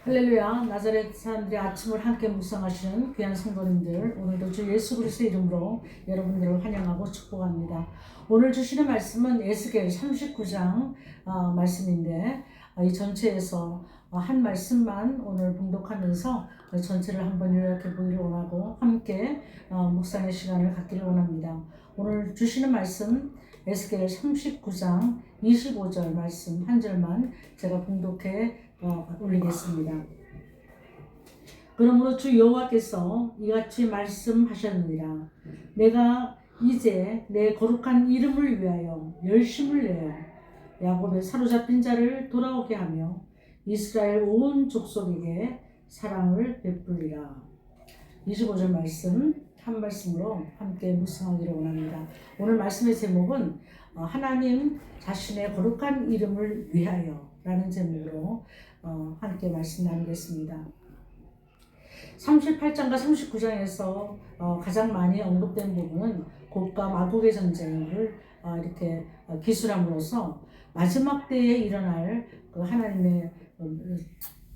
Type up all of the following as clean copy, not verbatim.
할렐루야. 나자렛 사람들의 아침을 함께 묵상하시는 귀한 성도님들, 오늘도 주 예수 그리스도의 이름으로 여러분들을 환영하고 축복합니다. 오늘 주시는 말씀은 에스겔 39장 말씀인데, 이 전체에서 한 말씀만 오늘 봉독하면서 전체를 한번 요약해 보기를 원하고 함께 묵상의 시간을 갖기를 원합니다. 오늘 주시는 말씀 에스겔 39장 25절 말씀 한 절만 제가 봉독해 올리겠습니다. 그러므로 주 여호와께서 이같이 말씀하셨느니라. 내가 이제 내 거룩한 이름을 위하여 열심을 내어 야곱의 사로잡힌 자를 돌아오게 하며 이스라엘 온 족속에게 사랑을 베풀리라. 25절 말씀 한 말씀으로 함께 묵상하기를 원합니다. 오늘 말씀의 제목은 하나님 자신의 거룩한 이름을 위하여 라는 제목으로 함께 말씀 나누겠습니다. 38장과 39장에서 가장 많이 언급된 부분은 곡과 마곡의 전쟁을 이렇게 기술함으로써 마지막 때에 일어날 그 하나님의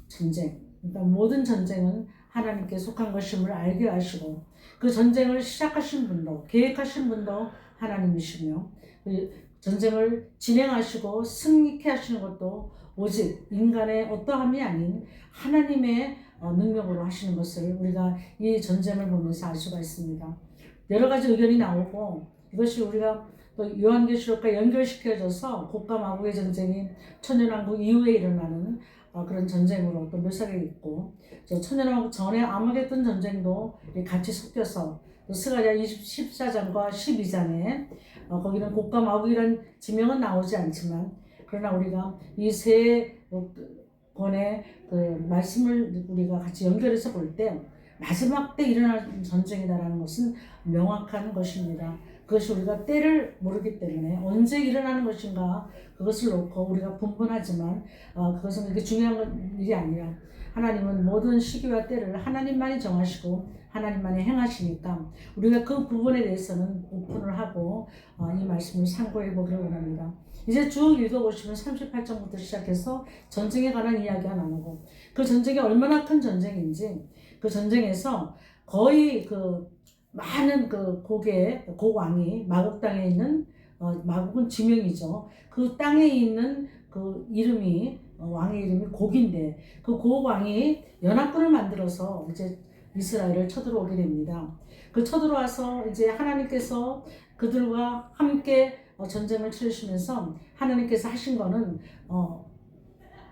전쟁, 그러니까 모든 전쟁은 하나님께 속한 것임을 알게 하시고 그 전쟁을 시작하신 분도 계획하신 분도 하나님이시며 그 전쟁을 진행하시고 승리케 하시는 것도 오직 인간의 어떠함이 아닌 하나님의 능력으로 하시는 것을 우리가 이 전쟁을 보면서 알 수가 있습니다. 여러 가지 의견이 나오고 이것이 우리가 또 요한계시록과 연결시켜져서 곡과 마곡의 전쟁이 천년왕국 이후에 일어나는 그런 전쟁으로 또 묘사되어 있고, 천년왕국 전에 아마겟돈 전쟁도 같이 섞여서 또 스가랴 14장과 12장에 거기는 곡과 마곡이라는 지명은 나오지 않지만, 그러나 우리가 이 세 권의 그 말씀을 우리가 같이 연결해서 볼 때 마지막 때 일어날 전쟁이다라는 것은 명확한 것입니다. 그것이 우리가 때를 모르기 때문에 언제 일어나는 것인가 그것을 놓고 우리가 분분하지만 그것은 그렇게 중요한 일이 아니라 하나님은 모든 시기와 때를 하나님만이 정하시고 하나님만이 행하시니까 우리가 그 부분에 대해서는 오픈을 하고 이 말씀을 참고해 보기를 원합니다. 이제 쭉 읽어보시면 38장부터 시작해서 전쟁에 관한 이야기가 나오고 그 전쟁이 얼마나 큰 전쟁인지 그 전쟁에서 거의 그 많은 그 곡왕이 마곡 땅에 있는 마곡은 지명이죠. 그 땅에 있는 그 이름이 왕의 이름이 곡인데 그 곡왕이 연합군을 만들어서 이제 이스라엘을 쳐들어오게 됩니다. 그 쳐들어와서 이제 하나님께서 그들과 함께 전쟁을 치르시면서 하나님께서 하신 거는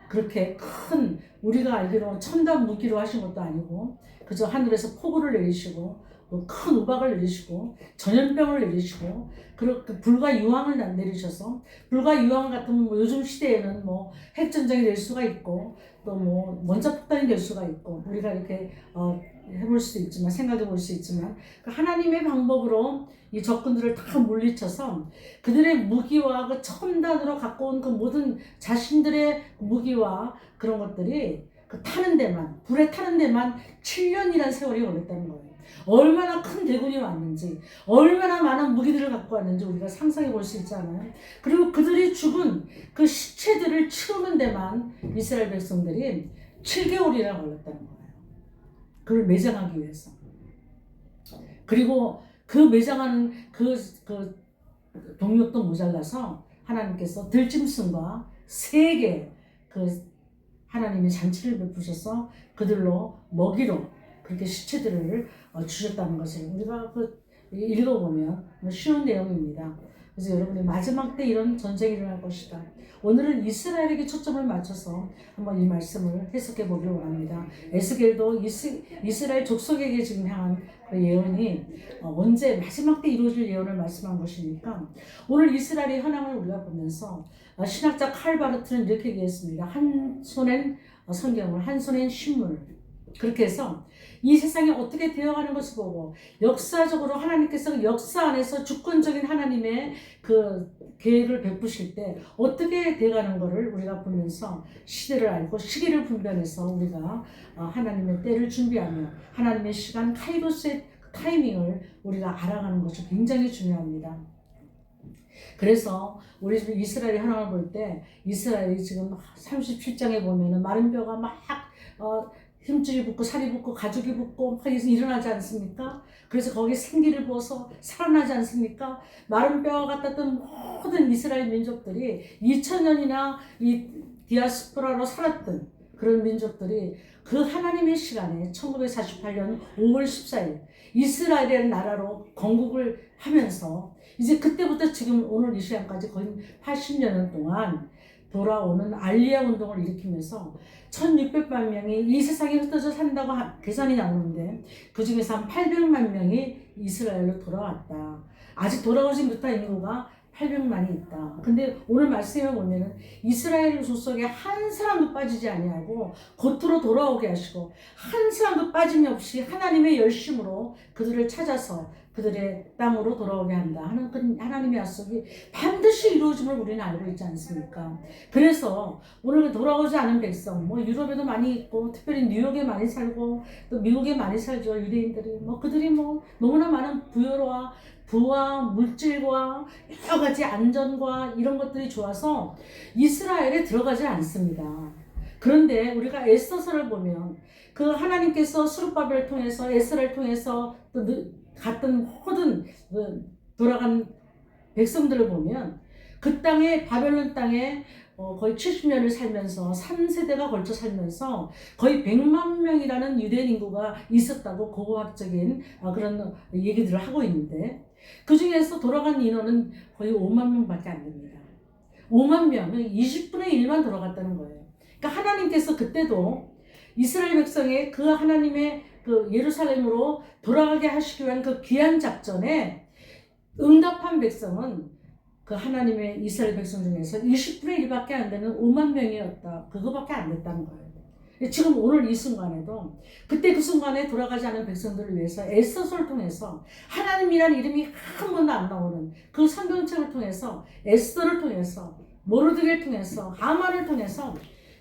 그렇게 큰 우리가 알기로 첨단 무기로 하신 것도 아니고 그저 하늘에서 폭우를 내리시고 큰 우박을 내리시고 전염병을 내리시고 그렇게 불과 유황을 내리셔서 불과 유황 같은 뭐 요즘 시대에는 뭐 핵전쟁이 될 수가 있고 또 뭐 원자폭탄이 될 수가 있고 우리가 이렇게 해볼 수도 있지만 생각해 볼 수 있지만 그 하나님의 방법으로 이 적군들을 다 물리쳐서 그들의 무기와 그 첨단으로 갖고 온 그 모든 자신들의 무기와 그런 것들이 그 타는 데만 불에 타는 데만 7년이라는 세월이 걸렸다는 거예요. 얼마나 큰 대군이 왔는지 얼마나 많은 무기들을 갖고 왔는지 우리가 상상해 볼 수 있잖아요. 그리고 그들이 죽은 그 시체들을 치우는 데만 이스라엘 백성들이 7개월이나 걸렸다는 거예요. 그걸 매장하기 위해서. 그리고 그 매장하는 그 동력도 모자라서 하나님께서 들짐승과 3개 그 하나님의 잔치를 베푸셔서 그들로 먹이로 그렇게 시체들을 주셨다는 것을 우리가 읽어보면 쉬운 내용입니다. 그래서 여러분이 마지막 때 이런 전쟁이 일어날 것이다. 오늘은 이스라엘에게 초점을 맞춰서 한번 이 말씀을 해석해 보기를 원합니다. 에스겔도 이스라엘 족속에게 지금 향한 그 예언이 언제 마지막 때 이루어질 예언을 말씀한 것이니까 오늘 이스라엘의 현황을 우리가 보면서 신학자 칼 바르트는 이렇게 얘기했습니다. 한 손엔 성경을 한 손엔 신문을 그렇게 해서 이 세상이 어떻게 되어가는 것을 보고 역사적으로 하나님께서 역사 안에서 주권적인 하나님의 그 계획을 베푸실 때 어떻게 되어가는 것을 우리가 보면서 시대를 알고 시기를 분별해서 우리가 하나님의 때를 준비하며 하나님의 시간 카이로스의 타이밍을 우리가 알아가는 것이 굉장히 중요합니다. 그래서 우리 이스라엘 현황을 볼 때 이스라엘이 지금 37장에 보면은 마른 뼈가 막 힘줄이 붙고 살이 붙고 가죽이 붙고 막 일어나지 않습니까? 그래서 거기에 생기를 부어서 살아나지 않습니까? 마른 뼈와 같았던 모든 이스라엘 민족들이 2000년이나 이 디아스포라로 살았던 그런 민족들이 그 하나님의 시간에 1948년 5월 14일 이스라엘의 나라로 건국을 하면서 이제 그때부터 지금 오늘 이 시간까지 거의 80년 동안 돌아오는 알리야 운동을 일으키면서 1600만 명이 이 세상에 흩어져 산다고 계산이 나오는데 그 중에서 한 800만 명이 이스라엘로 돌아왔다. 아직 돌아오지 못한 인구가 800만이 있다. 근데 오늘 말씀에 보면은 이스라엘 족속에 한 사람도 빠지지 아니하고 겉으로 돌아오게 하시고 한 사람도 빠짐이 없이 하나님의 열심으로 그들을 찾아서 그들의 땅으로 돌아오게 한다 하는 그 하나님의 약속이 반드시 이루어짐을 우리는 알고 있지 않습니까? 그래서 오늘 돌아오지 않은 백성, 뭐 유럽에도 많이 있고 특별히 뉴욕에 많이 살고 또 미국에 많이 살죠. 유대인들이 뭐 그들이 뭐 너무나 많은 부와 물질과 여러 가지 안전과 이런 것들이 좋아서 이스라엘에 들어가지 않습니다. 그런데 우리가 에스더서를 보면 그 하나님께서 스룹바벨을 통해서 에스라를 통해서 또 갔던 모든 돌아간 백성들을 보면 그 땅에 바벨론 땅에 거의 70년을 살면서 3세대가 걸쳐 살면서 거의 100만 명이라는 유대인 인구가 있었다고 고고학적인 그런 얘기들을 하고 있는데 그 중에서 돌아간 인원은 거의 5만 명밖에 안 됩니다. 5만 명은 20분의 1만 돌아갔다는 거예요. 그러니까 하나님께서 그때도 이스라엘 백성의 그 하나님의 그 예루살렘으로 돌아가게 하시기 위한 그 귀한 작전에 응답한 백성은 그 하나님의 이스라엘 백성 중에서 20분의 1밖에 안 되는 5만 명이었다. 그거밖에 안 됐다는 거예요. 지금 오늘 이 순간에도 그때 그 순간에 돌아가지 않은 백성들을 위해서 에스더서를 통해서 하나님이라는 이름이 한 번도 안 나오는 그 성경책을 통해서 에스더를 통해서 모르드게를 통해서 하만을 통해서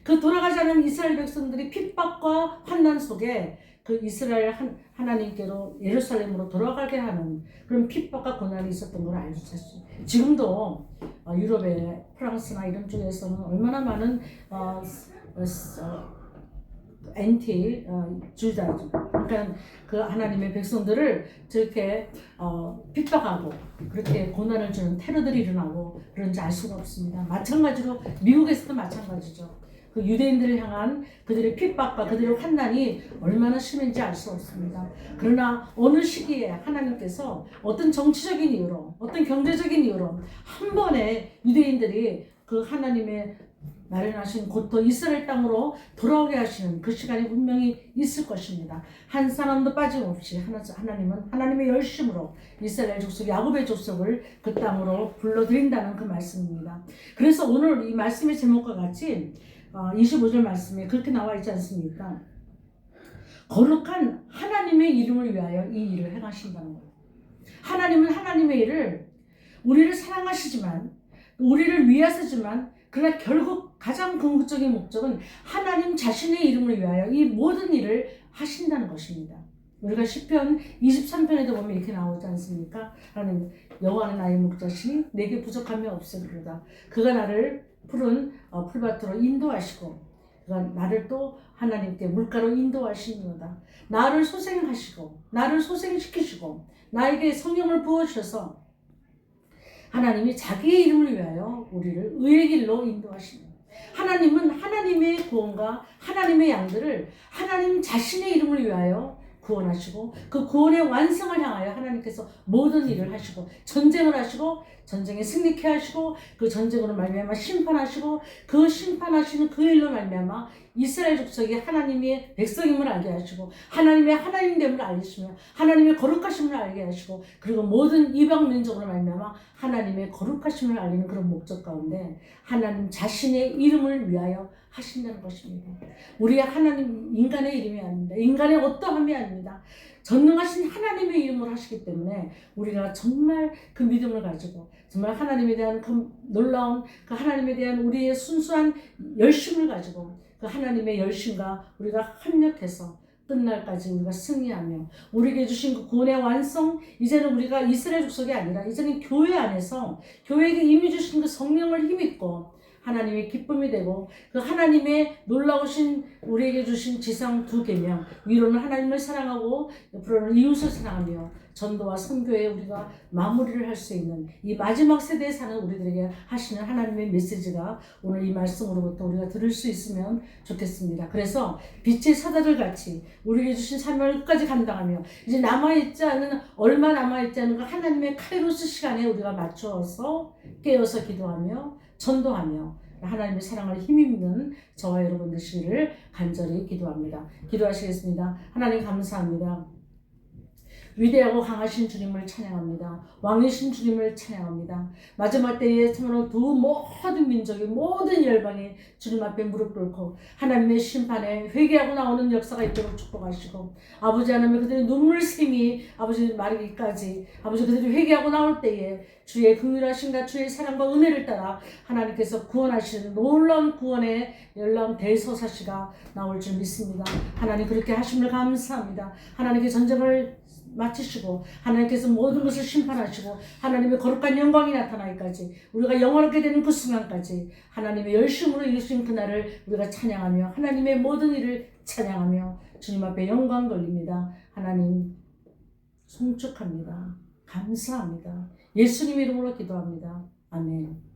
그 돌아가지 않은 이스라엘 백성들이 핍박과 환난 속에 그 이스라엘 하나님께로 예루살렘으로 돌아가게 하는 그런 핍박과 고난이 있었던 걸 알 수 있어요. 지금도 유럽의 프랑스나 이런 쪽에서는 얼마나 많은 엔티 주의자죠. 그러니까 그 하나님의 백성들을 저렇게 핍박하고 그렇게 고난을 주는 테러들이 일어나고 그런지 알 수가 없습니다. 마찬가지로 미국에서도 마찬가지죠. 그 유대인들을 향한 그들의 핍박과 그들의 환난이 얼마나 심한지 알 수 없습니다. 그러나 어느 시기에 하나님께서 어떤 정치적인 이유로 어떤 경제적인 이유로 한 번에 유대인들이 그 하나님의 마련하신 고토 이스라엘 땅으로 돌아오게 하시는 그 시간이 분명히 있을 것입니다. 한 사람도 빠짐없이 하나님은 하나님의 열심으로 이스라엘 족속 야곱의 족속을 그 땅으로 불러들인다는 그 말씀입니다. 그래서 오늘 이 말씀의 제목과 같이 25절 말씀에 그렇게 나와 있지 않습니까? 거룩한 하나님의 이름을 위하여 이 일을 행하신다는 거예요. 하나님은 하나님의 일을 우리를 사랑하시지만 우리를 위하시지만 그러나 결국 가장 궁극적인 목적은 하나님 자신의 이름을 위하여 이 모든 일을 하신다는 것입니다. 우리가 시편 23편에도 보면 이렇게 나오지 않습니까? 하나님 여호와는 나의 목자시니 내게 부족함이 없으리로다. 그가 나를 푸른 풀밭으로 인도하시고 그가 나를 또 하나님께 물가로 인도하시니로다. 나를 소생하시고 나를 소생시키시고 나에게 성령을 부어주셔서 하나님이 자기의 이름을 위하여 우리를 의의 길로 인도하시는 하나님은 하나님의 구원과 하나님의 양들을 하나님 자신의 이름을 위하여 구원하시고 그 구원의 완성을 향하여 하나님께서 모든 일을 하시고 전쟁을 하시고 전쟁에 승리케 하시고 그 전쟁으로 말미암아 심판하시고 그 심판하시는 그 일로 말미암아 이스라엘 족속이 하나님의 백성임을 알게 하시고 하나님의 하나님됨을 알리시며 하나님의 거룩하심을 알게 하시고 그리고 모든 이방 민족으로 말미암아 하나님의 거룩하심을 알리는 그런 목적 가운데 하나님 자신의 이름을 위하여 하신다는 것입니다. 우리의 하나님 인간의 이름이 아닙니다. 인간의 어떠함이 아닙니다. 전능하신 하나님의 이름으로 하시기 때문에 우리가 정말 그 믿음을 가지고 정말 하나님에 대한 그 놀라운 그 하나님에 대한 우리의 순수한 열심을 가지고 그 하나님의 열심과 우리가 합력해서 끝날까지 우리가 승리하며 우리에게 주신 그 구원의 완성 이제는 우리가 이스라엘 족속이 아니라 이제는 교회 안에서 교회에게 이미 주신 그 성령을 힘입고 하나님의 기쁨이 되고 그 하나님의 놀라우신 우리에게 주신 지상 두 계명, 위로는 하나님을 사랑하고 옆으로는 이웃을 사랑하며 전도와 선교에 우리가 마무리를 할 수 있는 이 마지막 세대에 사는 우리들에게 하시는 하나님의 메시지가 오늘 이 말씀으로부터 우리가 들을 수 있으면 좋겠습니다. 그래서 빛의 사다들 같이 우리에게 주신 사명을 끝까지 감당하며 이제 얼마 남아있지 않은 그 하나님의 카이로스 시간에 우리가 맞추어서 깨어서 기도하며 전도하며 하나님의 사랑을 힘입는 저와 여러분 되시기를 간절히 기도합니다. 기도하시겠습니다. 하나님 감사합니다. 위대하고 강하신 주님을 찬양합니다. 왕이신 주님을 찬양합니다. 마지막 때에 참으로 두 모든 민족이 모든 열방이 주님 앞에 무릎 꿇고 하나님의 심판에 회개하고 나오는 역사가 있도록 축복하시고 아버지 하나님 그들의 눈물샘이 아버지 마르기까지 아버지 그들이 회개하고 나올 때에 주의 긍휼하심과 주의 사랑과 은혜를 따라 하나님께서 구원하시는 놀라운 구원의 열람 대서사시가 나올 줄 믿습니다. 하나님 그렇게 하심을 감사합니다. 하나님께 전쟁을 마치시고 하나님께서 모든 것을 심판하시고 하나님의 거룩한 영광이 나타나기까지 우리가 영원하게 되는 그 순간까지 하나님의 열심으로 이루신 그날을 우리가 찬양하며 하나님의 모든 일을 찬양하며 주님 앞에 영광 돌립니다. 하나님 송축합니다. 감사합니다. 예수님 이름으로 기도합니다. 아멘.